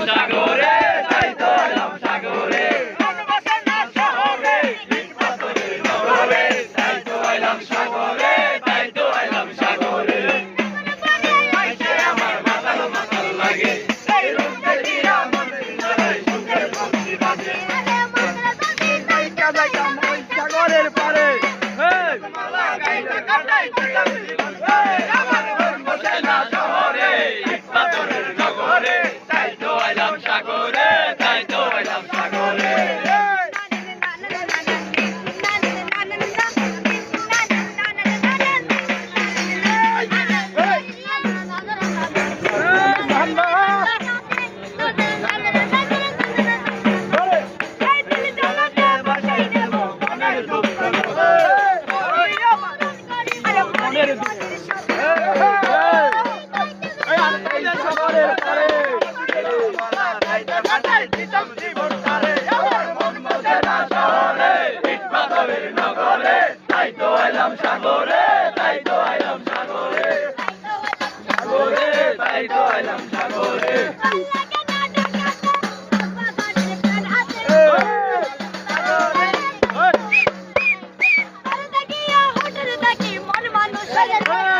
সাগরে তাই তো এলাম সাগরে নগরে তাই তো এলাম সাগরে তাই তো এলাম সাগরে আমার মাতাল মাতাল লাগে এই রূপে দিয়া মনে ধরে সুখের বন্দি বাজে সাগরের পারে মালা গাইতে কাটাই আমার মন বসে না শহরে পাথরের নগরে তাই তো এলাম সাগরে তাই তো এলাম সাগরে নগরে তাই তো এলাম সাগরে তাই তো এলাম সাগরে সাগরে তাই তো এলাম সাগরে মানুষ